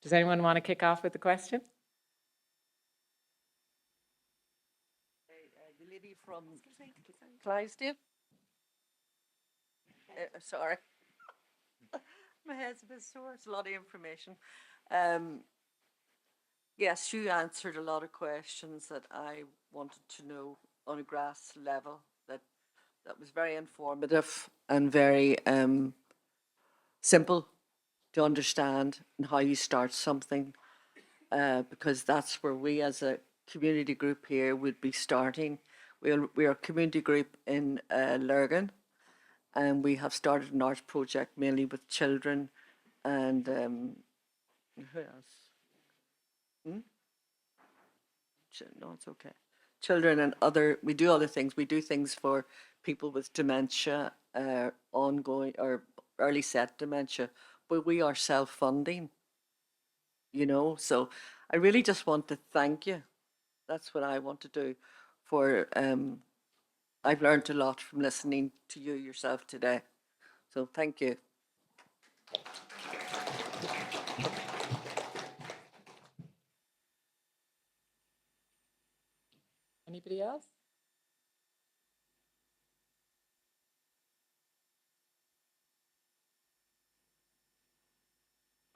Does anyone want to kick off with the question? The lady from Clydesdale. Sorry. My head's a bit sore. It's a lot of information. Yes, you answered a lot of questions that I wanted to know on a grass level. That was very informative and very simple to understand and how you start something, because that's where we as a community group here would be starting. We are a community group in Lurgan, and we have started an arts project mainly with children and who else? No, it's okay. Children and we do other things. We do things for people with dementia, ongoing or early set dementia, but we are self-funding, so I really just want to thank you. That's what I want to do for, I've learned a lot from listening to you yourself today. So thank you. Anybody else?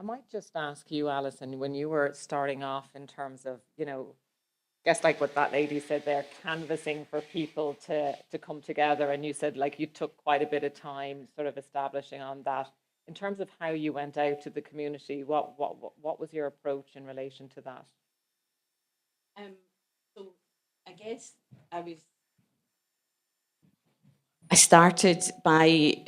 I might just ask you, Alison, when you were starting off in terms of, guess like what that lady said there, canvassing for people to come together, and you said like you took quite a bit of time sort of establishing on that. In terms of how you went out to the community, what was your approach in relation to that? So I guess I started by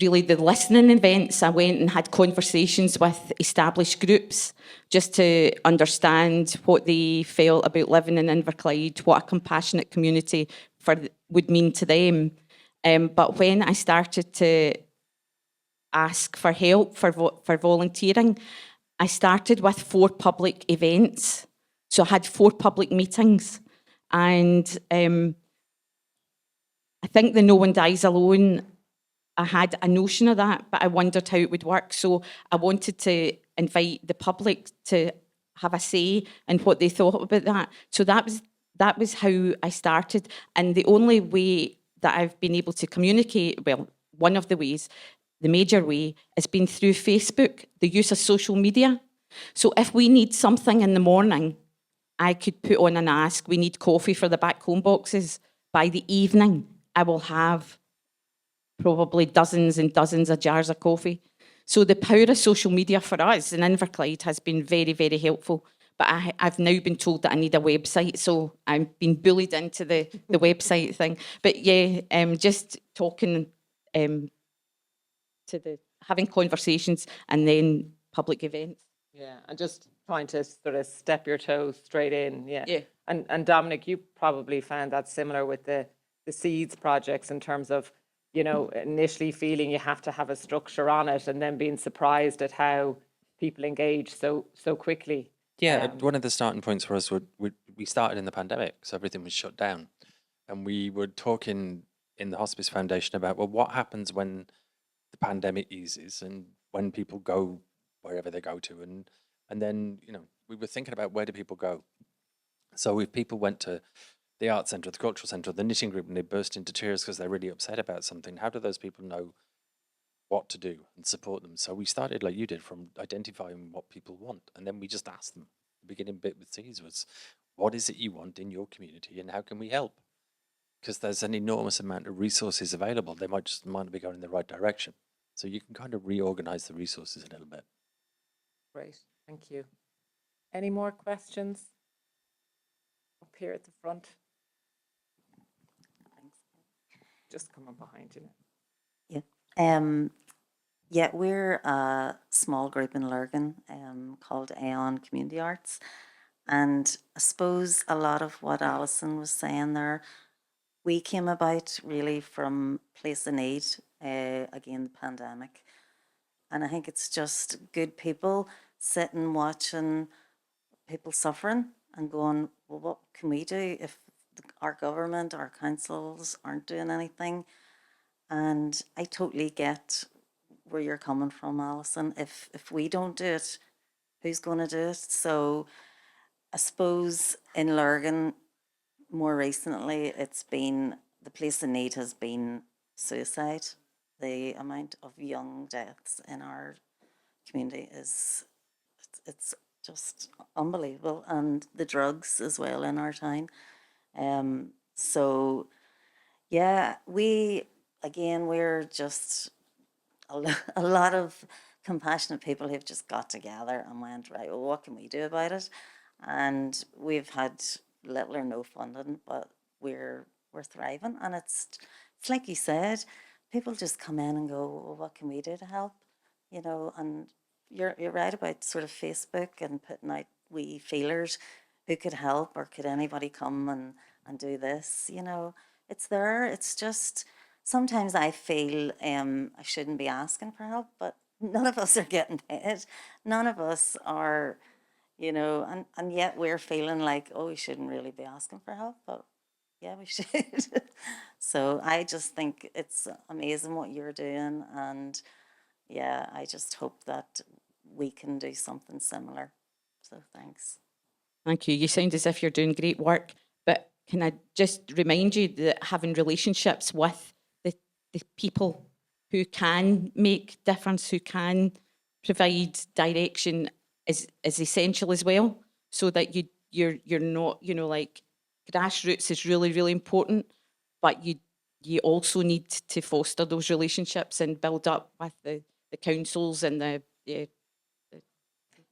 really the listening events. I went and had conversations with established groups just to understand what they felt about living in Inverclyde, what a compassionate community would mean to them. But when I started to ask for help for volunteering, I started with 4 public events. So I had 4 public meetings, and I think the No One Dies Alone, I had a notion of that, but I wondered how it would work. So I wanted to invite the public to have a say in what they thought about that. So that was how I started. And the only way that I've been able to communicate, well, one of the ways, the major way, has been through Facebook, the use of social media. So if we need something in the morning, I could put on an ask, we need coffee for the back home boxes. By the evening, I will have probably dozens and dozens of jars of coffee. So the power of social media for us in Inverclyde has been very, very helpful. But I've now been told that I need a website, so I've been bullied into the website thing. But yeah, just talking having conversations and then public events. Yeah, and just trying to sort of step your toes straight in. Yeah. Yeah. And Dominic, you probably found that similar with the seeds projects in terms of, initially feeling you have to have a structure on it and then being surprised at how people engage so quickly. Yeah, one of the starting points for us we started in the pandemic, so everything was shut down, and we were talking in the Hospice Foundation about, well, what happens when the pandemic eases and when people go wherever they go to, and then we were thinking about, where do people go? So if people went to the art centre, the cultural centre, the knitting group, and they burst into tears because they're really upset about something, how do those people know what to do and support them? So we started like you did, from identifying what people want, and then we just asked them. The beginning bit with C's was, what is it you want in your community and how can we help? Because there's an enormous amount of resources available. They might not be going in the right direction. So you can kind of reorganize the resources a little bit. Great, thank you. Any more questions up here at the front? Thanks. Just come on behind you. Yeah, we're a small group in Lurgan called AIIHPC Community Arts. And I suppose a lot of what Alison was saying there, we came about really from place of need, again, the pandemic. And I think it's just good people sitting, watching people suffering and going, well, what can we do if our government, our councils aren't doing anything? And I totally get where you're coming from, Alison. If we don't do it, who's going to do it? So I suppose in Lurgan, more recently, it's been, the place in need has been suicide. The amount of young deaths in our community is, it's just unbelievable. And the drugs as well in our town. So yeah, we're just a lot of compassionate people who've just got together and went, right, well, what can we do about it? And we've had little or no funding, but we're thriving. And it's like you said, people just come in and go, well, what can we do to help? You know, and you're right about sort of Facebook and putting out wee feelers, who could help, or could anybody come and do this, you know. It's there. It's just sometimes I feel I shouldn't be asking for help, but none of us are getting paid. None of us are, you know, and yet we're feeling like, oh, we shouldn't really be asking for help, but yeah, we should. So I just think it's amazing what you're doing, and yeah, I just hope that we can do something similar. So thanks. Thank you. You sound as if you're doing great work, but can I just remind you that having relationships with the people who can make difference, who can provide direction is essential as well, so that you're not, you know, like, grassroots is really, really important, but you also need to foster those relationships and build up with the councils and the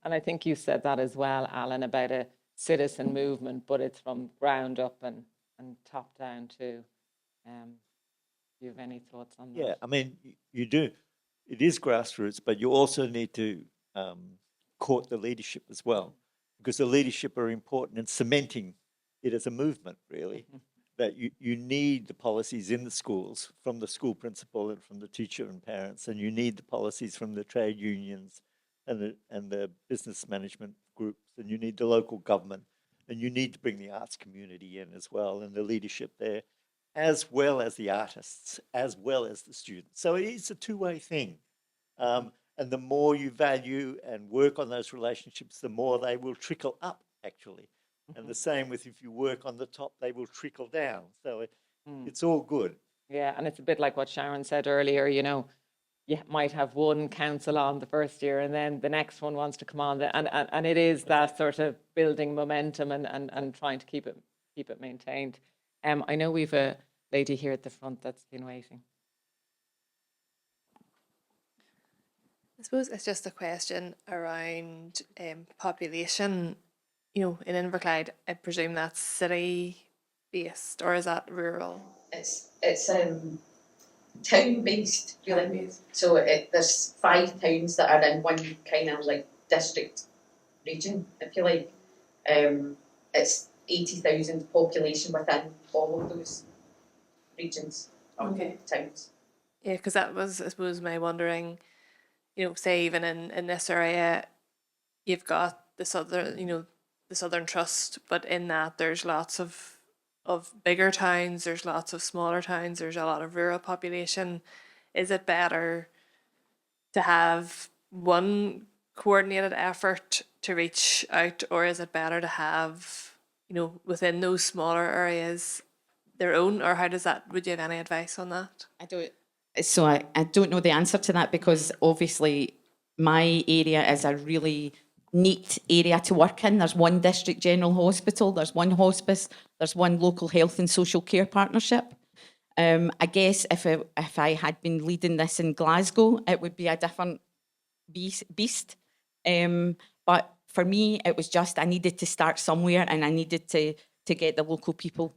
And I think you said that as well, Alan, about a citizen movement, but it's from ground up and top down too. Do you have any thoughts on that? Yeah, I mean, you do. It is grassroots, but you also need to court the leadership as well, because the leadership are important in cementing it as a movement, really. That you need the policies in the schools from the school principal and from the teacher and parents, and you need the policies from the trade unions and the business management groups, and you need the local government, and you need to bring the arts community in as well, and the leadership there, as well as the artists, as well as the students. So it is a two-way thing. And the more you value and work on those relationships, the more they will trickle up, actually. And the same with if you work on the top, they will trickle down. So it's all good. Yeah, and it's a bit like what Sharon said earlier, you know, you might have one council on the first year and then the next one wants to come on. And it is that sort of building momentum and trying to keep it maintained. I know we've a lady here at the front that's been waiting. I suppose it's just a question around population. You know, in Inverclyde, I presume that's city based, or is that rural? It's town based, really. So there's 5 towns that are in one kind of like district region, if you like. It's 80,000 population within all of those regions or towns. Yeah, because that was, I suppose, my wondering. You know, say even in this area, you've got the southern, you know, the Southern Trust, but in that there's lots of bigger towns, there's lots of smaller towns, there's a lot of rural population. Is it better to have one coordinated effort to reach out, or is it better to have, you know, within those smaller areas their own, or how does that, would you have any advice on that? I don't know the answer to that, because obviously my area is a really neat area to work in. There's one district general hospital, there's one hospice, there's one local health and social care partnership. I guess if I had been leading this in Glasgow, it would be a different beast. But for me, it was just I needed to start somewhere, and I needed to get the local people,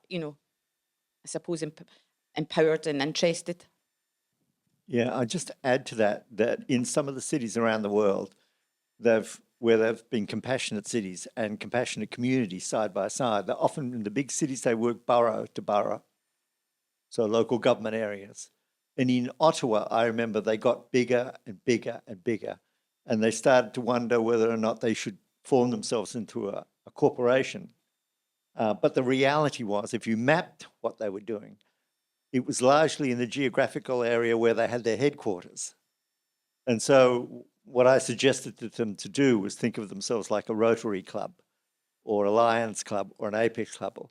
you know, I suppose, empowered and interested. Yeah, I just add to that in some of the cities around the world, where they've been compassionate cities and compassionate communities side by side, they're often in the big cities, they work borough to borough, so local government areas. And in Ottawa, I remember they got bigger and bigger and bigger, and they started to wonder whether or not they should form themselves into a corporation. But the reality was, if you mapped what they were doing, it was largely in the geographical area where they had their headquarters. And so what I suggested to them to do was think of themselves like a Rotary Club or a Lions Club or an Apex Club.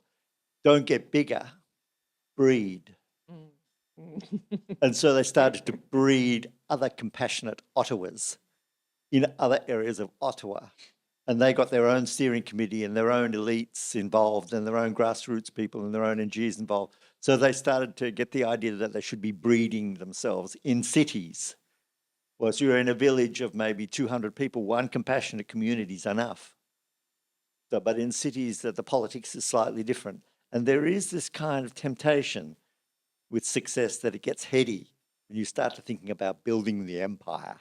Don't get bigger, breed. And so they started to breed other compassionate Ottawas in other areas of Ottawa. And they got their own steering committee and their own elites involved and their own grassroots people and their own NGOs involved. So they started to get the idea that they should be breeding themselves in cities. Well, so you're in a village of maybe 200 people, one compassionate community is enough. So, but in cities, the politics is slightly different. And there is this kind of temptation with success that it gets heady when you start to thinking about building the empire.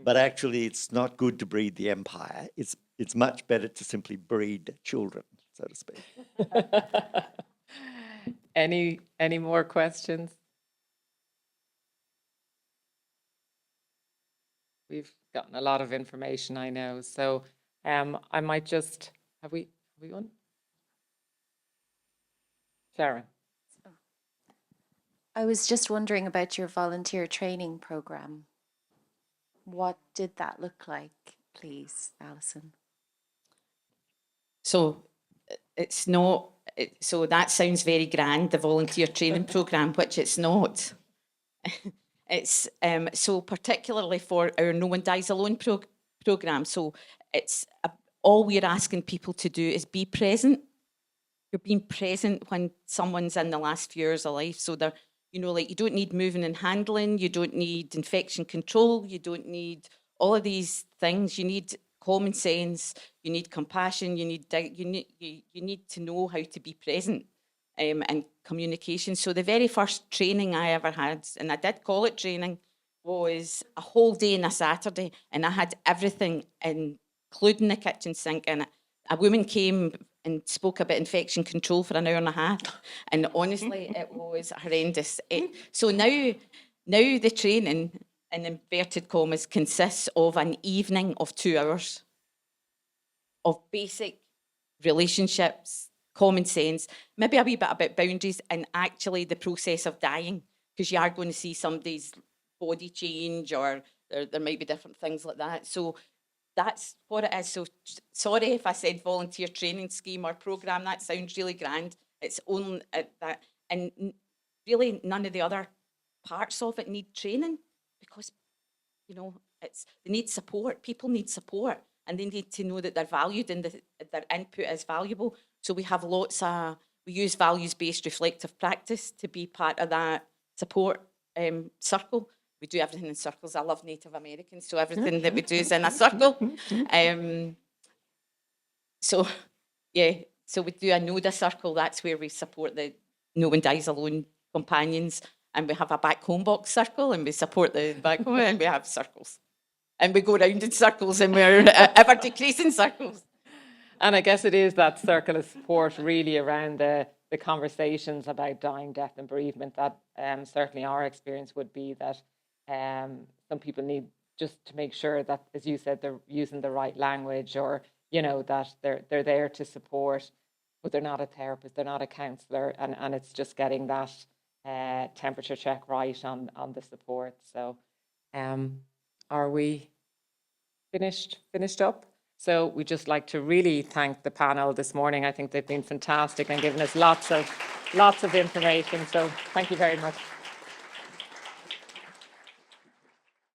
But actually, it's not good to breed the empire. It's much better to simply breed children, so to speak. Any more questions? We've gotten a lot of information, I know. So I might just, have we won? Sharon. I was just wondering about your volunteer training program. What did that look like, please, Alison? So it's not, so that sounds very grand, the volunteer training programme, which it's not. It's so particularly for our No One Dies Alone programme. So it's all we're asking people to do is be present. You're being present when someone's in the last few years of life. So they're, like you don't need moving and handling, you don't need infection control, you don't need all of these things. You need common sense, you need compassion, you need to know how to be present and communication. So the very first training I ever had, and I did call it training, was a whole day on a Saturday, and I had everything, including the kitchen sink in it. A woman came and spoke about infection control for an hour and a half, and honestly, it was horrendous. So now the training, in inverted commas, consists of an evening of 2 hours of basic relationships, common sense, maybe a wee bit about boundaries, and actually the process of dying, because you are going to see somebody's body change, or there might be different things like that. So that's what it is. So sorry if I said volunteer training scheme or programme, that sounds really grand. It's only that, and really none of the other parts of it need training, because they need support. People need support, and they need to know that they're valued and their input is valuable. So we have we use values-based reflective practice to be part of that support circle. We do everything in circles. I love Native Americans, so everything that we do is in a circle. So we do a NODA circle. That's where we support the No One Dies Alone companions. And we have a back home box circle, and we support the back home, and we have circles. And we go round in circles, and we're ever decreasing circles. And I guess it is that circle of support really around the conversations about dying, death and bereavement that certainly our experience would be that some people need just to make sure that, as you said, they're using the right language, or, that they're there to support, but they're not a therapist, they're not a counsellor, and it's just getting that temperature check right on the support. So are we finished up? So we'd just like to really thank the panel this morning. I think they've been fantastic and given us lots of information. So thank you very much.